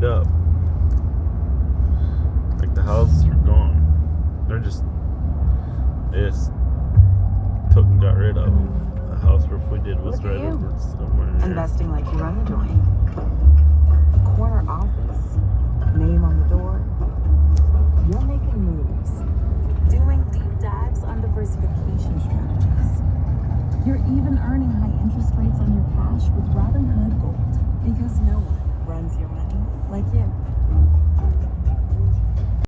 cleaned up. Like the houses were gone. They just took and got rid of them. The house roof we did was right over somewhere in here. Investing like you run the joint. Corner office. Name on the door. You're making moves. Doing deep dives on diversification strategies. You're even earning high interest rates on your cash with Robinhood Gold. Because no one runs your money like you.